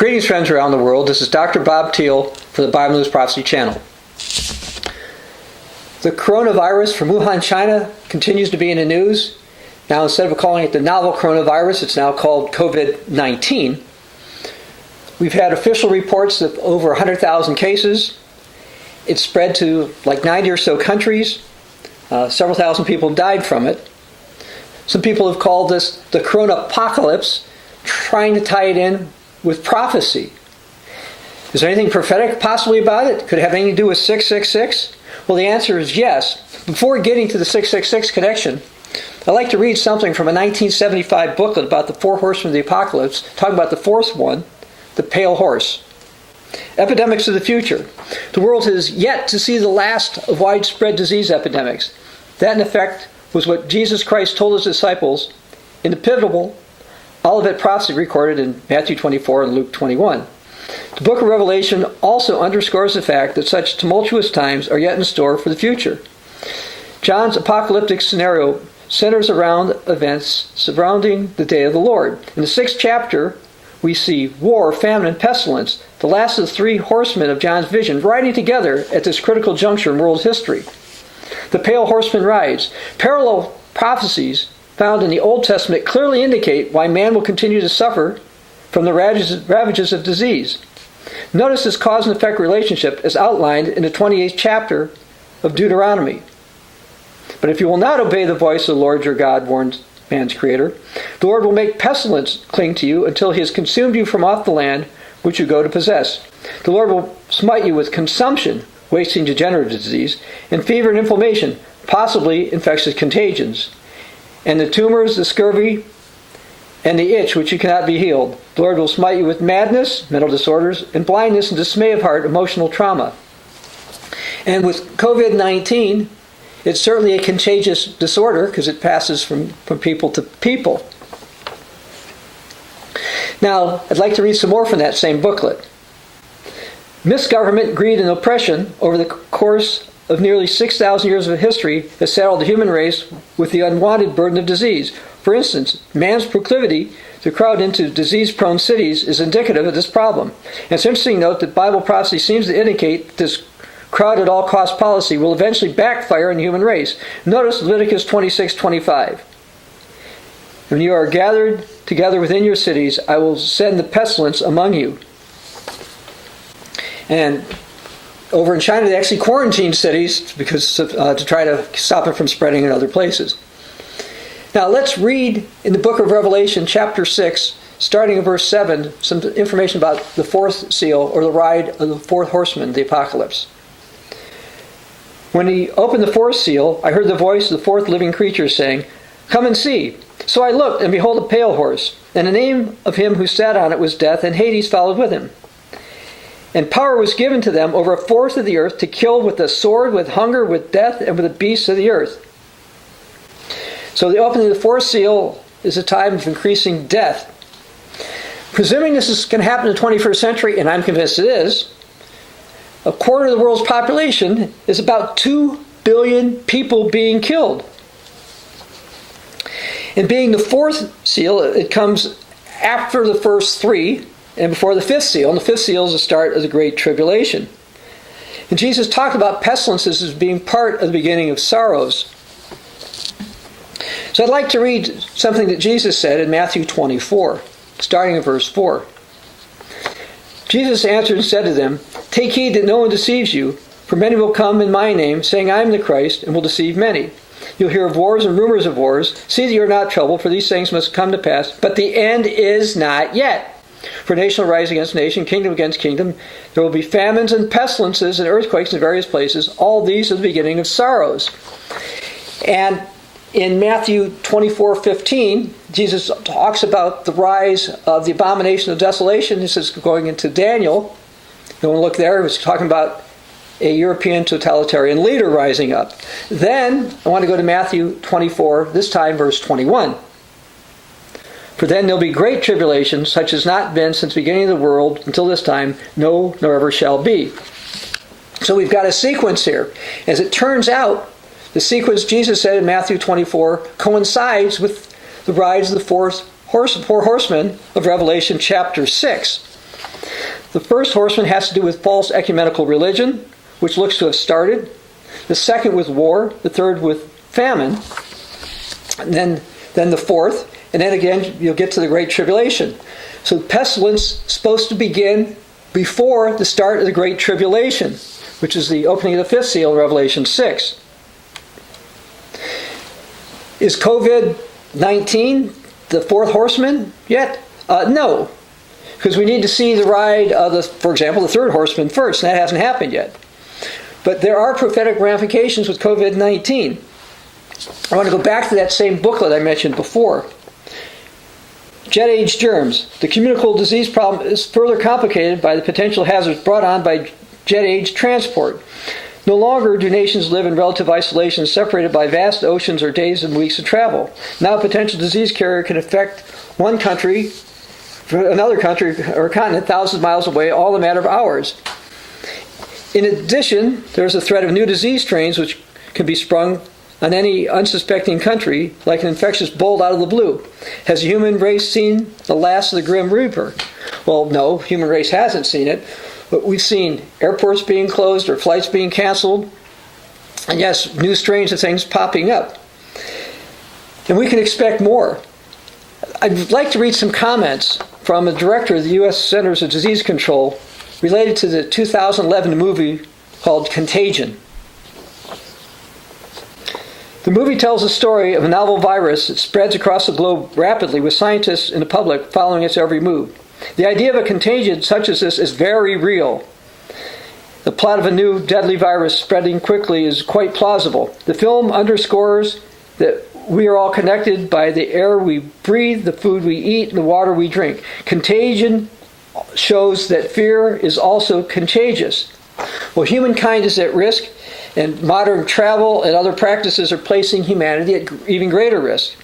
Greetings, friends around the world. This is Dr. Bob Thiel for the Bible News Prophecy Channel. The coronavirus from Wuhan, China continues to be in the news. Now, instead of calling it the novel coronavirus, it's now called COVID-19. We've had official reports of over 100,000 cases. It's spread to like 90 or so countries. Several thousand people died from it. Some people have called this the Coronapocalypse, trying to tie it in with prophecy. Is there anything prophetic possibly about it? Could it have anything to do with 666? Well, the answer is yes. Before getting to the 666 connection, I'd like to read something from a 1975 booklet about the four horsemen of the apocalypse, talking about the fourth one, the pale horse. Epidemics of the future. The world has yet to see the last of widespread disease epidemics. That, in effect, was what Jesus Christ told his disciples in the pivotal Olivet prophecy recorded in Matthew 24 and Luke 21. The book of Revelation also underscores the fact that such tumultuous times are yet in store for the future. John's apocalyptic scenario centers around events surrounding the day of the Lord. In the 6th chapter, we see war, famine, and pestilence, the last of the three horsemen of John's vision, riding together at this critical juncture in world history. The pale horseman rides. Parallel prophecies found in the Old Testament clearly indicate why man will continue to suffer from the ravages of disease. Notice this cause and effect relationship as outlined in the 28th chapter of Deuteronomy. But if you will not obey the voice of the Lord your God, warns man's creator, the Lord will make pestilence cling to you until he has consumed you from off the land which you go to possess. The Lord will smite you with consumption, wasting degenerative disease, and fever and inflammation, possibly infectious contagions, and the tumors, the scurvy, and the itch which you cannot be healed. The Lord will smite you with madness, mental disorders, and blindness and dismay of heart, emotional trauma. And with COVID-19, it's certainly a contagious disorder because it passes from people to people. Now, I'd like to read some more from that same booklet. Misgovernment, greed, and oppression over the course of nearly 6,000 years of history has saddled the human race with the unwanted burden of disease. For instance, man's proclivity to crowd into disease-prone cities is indicative of this problem. And it's interesting to note that Bible prophecy seems to indicate that this crowd-at-all-cost policy will eventually backfire on the human race. Notice Leviticus 26:25. When you are gathered together within your cities, I will send the pestilence among you. And over in China, they actually quarantined cities because to try to stop it from spreading in other places. Now let's read in the book of Revelation, chapter 6, starting in verse 7, some information about the fourth seal, or the ride of the fourth horseman, the apocalypse. When he opened the fourth seal, I heard the voice of the fourth living creature saying, "Come and see." So I looked, and behold, a pale horse, and the name of him who sat on it was Death, and Hades followed with him. And power was given to them over a fourth of the earth to kill with the sword, with hunger, with death, and with the beasts of the earth. So the opening of the fourth seal is a time of increasing death. Presuming this is going to happen in the 21st century, and I'm convinced it is, a quarter of the world's population is about 2 billion people being killed. And being the fourth seal, it comes after the first three, and before the fifth seal. And the fifth seal is the start of the Great Tribulation. And Jesus talked about pestilences as being part of the beginning of sorrows. So I'd like to read something that Jesus said in Matthew 24, starting in verse 4. Jesus answered and said to them, "Take heed that no one deceives you, for many will come in my name, saying, 'I am the Christ,' and will deceive many. You'll hear of wars and rumors of wars. See that you are not troubled, for these things must come to pass, but the end is not yet. For nation will rise against nation, kingdom against kingdom. There will be famines and pestilences and earthquakes in various places. All these are the beginning of sorrows." And in Matthew 24:15, Jesus talks about the rise of the abomination of desolation. He says, going into Daniel, you want to look there, he was talking about a European totalitarian leader rising up. Then, I want to go to Matthew 24, this time verse 21. "For then there'll be great tribulation, such as not been since the beginning of the world until this time, no, nor ever shall be." So we've got a sequence here. As it turns out, the sequence Jesus said in Matthew 24 coincides with the rise of the four horsemen of Revelation chapter 6. The first horseman has to do with false ecumenical religion, which looks to have started. The second with war. The third with famine. And then the fourth. And then again, you'll get to the Great Tribulation. So pestilence is supposed to begin before the start of the Great Tribulation, which is the opening of the fifth seal in Revelation 6. Is COVID-19 the fourth horseman yet? No. Because we need to see the ride of, for example, the third horseman first, and that hasn't happened yet. But there are prophetic ramifications with COVID-19. I want to go back to that same booklet I mentioned before. Jet age germs. The communicable disease problem is further complicated by the potential hazards brought on by jet age transport. No longer do nations live in relative isolation separated by vast oceans or days and weeks of travel. Now a potential disease carrier can affect one country, another country or continent thousands of miles away, all in a matter of hours. In addition, there's a threat of new disease strains which can be sprung on any unsuspecting country, like an infectious bolt out of the blue. Has the human race seen the last of the Grim Reaper? Well, no, human race hasn't seen it, but we've seen airports being closed or flights being canceled, and yes, new strains of things popping up. And we can expect more. I'd like to read some comments from the director of the U.S. Centers of Disease Control related to the 2011 movie called Contagion. The movie tells the story of a novel virus that spreads across the globe rapidly, with scientists and the public following its every move. The idea of a contagion such as this is very real. The plot of a new deadly virus spreading quickly is quite plausible. The film underscores that we are all connected by the air we breathe, the food we eat, and the water we drink. Contagion shows that fear is also contagious. Well, humankind is at risk, and modern travel and other practices are placing humanity at even greater risk.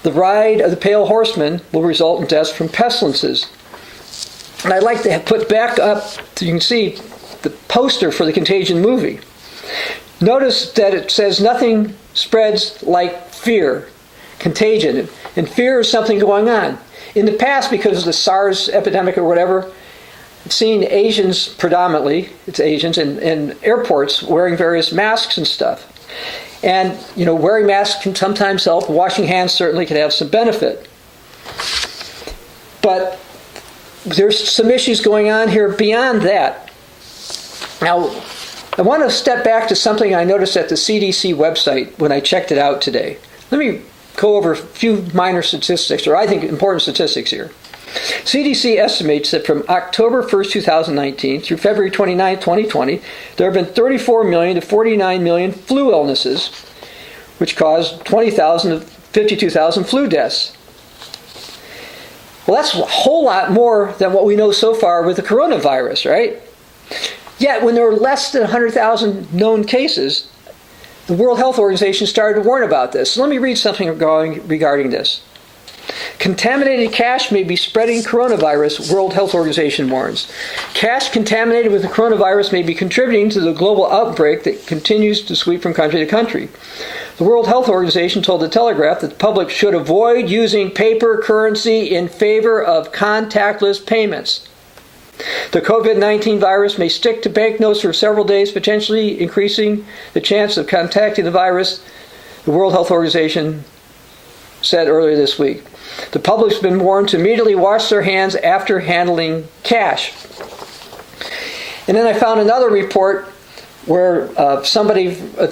The ride of the pale horseman will result in deaths from pestilences. And I'd like to put back up, so you can see the poster for the Contagion movie. Notice that it says nothing spreads like fear, contagion. And fear is something going on. In the past, because of the SARS epidemic or whatever, I've seen Asians predominantly, it's Asians, in airports wearing various masks and stuff. And, wearing masks can sometimes help. Washing hands certainly can have some benefit. But there's some issues going on here beyond that. Now, I want to step back to something I noticed at the CDC website when I checked it out today. Let me go over a few minor statistics, or I think important statistics here. CDC estimates that from October 1st, 2019 through February 29, 2020, there have been 34 million to 49 million flu illnesses, which caused 20,000 to 52,000 flu deaths. Well, that's a whole lot more than what we know so far with the coronavirus, right? Yet, when there were less than 100,000 known cases, the World Health Organization started to warn about this. So let me read something regarding this. Contaminated cash may be spreading coronavirus, World Health Organization warns. Cash contaminated with the coronavirus may be contributing to the global outbreak that continues to sweep from country to country. The World Health Organization told the Telegraph that the public should avoid using paper currency in favor of contactless payments. The COVID-19 virus may stick to banknotes for several days, potentially increasing the chance of contacting the virus, the World Health Organization said earlier this week. The public's been warned to immediately wash their hands after handling cash. And then I found another report where a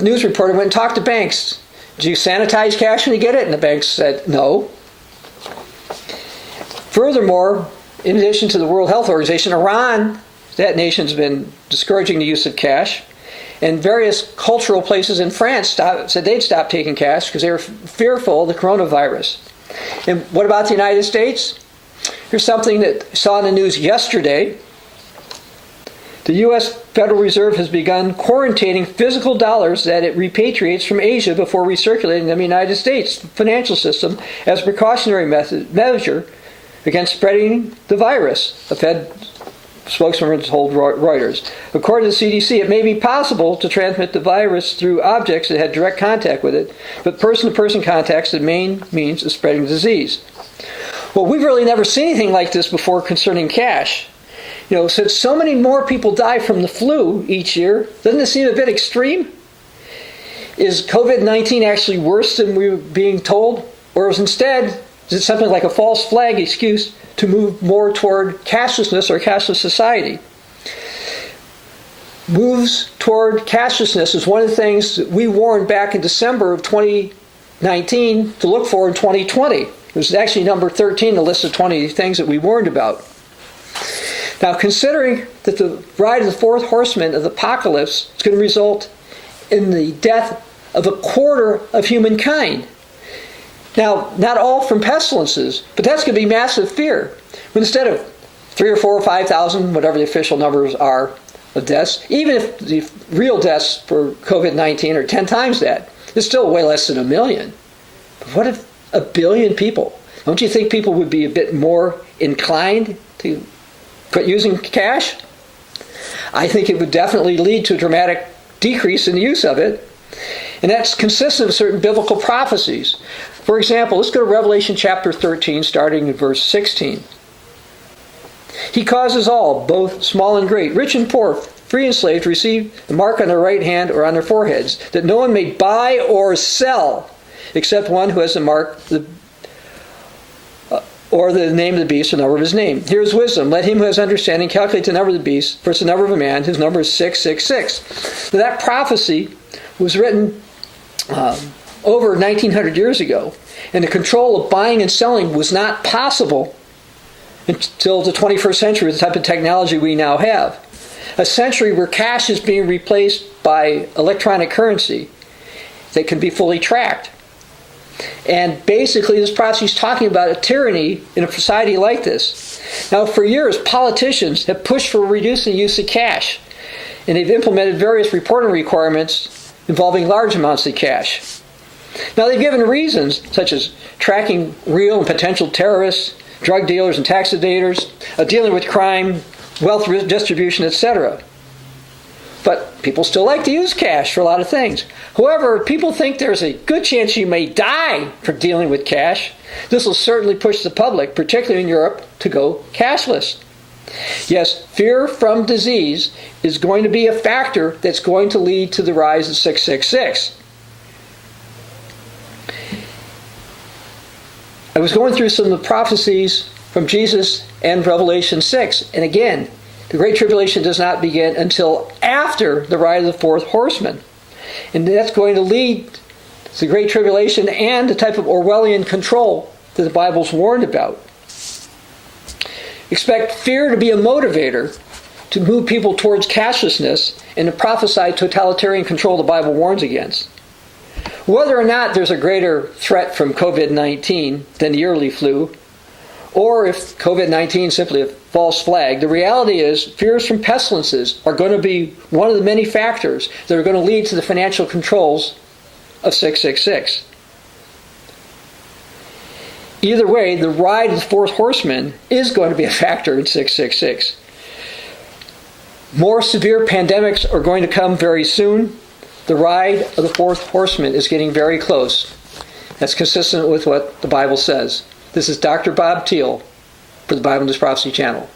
news reporter went and talked to banks. Do you sanitize cash when you get it? And the banks said no. Furthermore, in addition to the World Health Organization, Iran, that nation's been discouraging the use of cash. And various cultural places in France said they'd stop taking cash because they were fearful of the coronavirus. And what about the United States? Here's something that I saw in the news yesterday. The U.S. Federal Reserve has begun quarantining physical dollars that it repatriates from Asia before recirculating them in the United States financial system as a precautionary measure against spreading the virus, a Fed spokesman told Reuters. According to the CDC, it may be possible to transmit the virus through objects that had direct contact with it, but person-to-person contact is the main means of spreading the disease. Well, we've really never seen anything like this before concerning cash. Since so many more people die from the flu each year, doesn't it seem a bit extreme? Is COVID-19 actually worse than we were being told? Or is it something like a false flag excuse to move more toward cashlessness or cashless society? Moves toward cashlessness is one of the things that we warned back in December of 2019 to look for in 2020. It was actually number 13 in the list of 20 things that we warned about. Now, considering that the ride of the fourth horseman of the apocalypse is going to result in the death of a quarter of humankind. Now, not all from pestilences, but that's going to be massive fear. When instead of 3 or 4 or 5,000, whatever the official numbers are of deaths, even if the real deaths for COVID-19 are 10 times that, it's still way less than 1 million. But what if 1 billion people? Don't you think people would be a bit more inclined to quit using cash? I think it would definitely lead to a dramatic decrease in the use of it. And that's consistent with certain biblical prophecies. For example, let's go to Revelation chapter 13, starting in verse 16. He causes all, both small and great, rich and poor, free and slave, to receive the mark on their right hand or on their foreheads, that no one may buy or sell except one who has the mark or the name of the beast or the number of his name. Here is wisdom. Let him who has understanding calculate the number of the beast, for it's the number of a man. His number is 666. Now, that prophecy was written over 1900 years ago, and the control of buying and selling was not possible until the 21st century, the type of technology we now have. A century where cash is being replaced by electronic currency that can be fully tracked. And basically, this prophecy is talking about a tyranny in a society like this. Now, for years, politicians have pushed for reducing the use of cash, and they've implemented various reporting requirements involving large amounts of cash. Now, they've given reasons such as tracking real and potential terrorists, drug dealers and tax evaders, dealing with crime, wealth distribution, etc. But people still like to use cash for a lot of things. However, people think there's a good chance you may die for dealing with cash. This will certainly push the public, particularly in Europe, to go cashless. Yes, fear from disease is going to be a factor that's going to lead to the rise of 666. I was going through some of the prophecies from Jesus and Revelation 6, and again, the Great Tribulation does not begin until after the ride of the fourth horseman. And that's going to lead to the Great Tribulation and the type of Orwellian control that the Bible's warned about. Expect fear to be a motivator to move people towards cashlessness and to prophesy totalitarian control the Bible warns against. Whether or not there's a greater threat from COVID-19 than the yearly flu, or if COVID-19 is simply a false flag, the reality is fears from pestilences are going to be one of the many factors that are going to lead to the financial controls of 666. Either way, the ride of the fourth horseman is going to be a factor in 666. More severe pandemics are going to come very soon. The ride of the fourth horseman is getting very close. That's consistent with what the Bible says. This is Dr. Bob Thiel for the Bible News Prophecy Channel.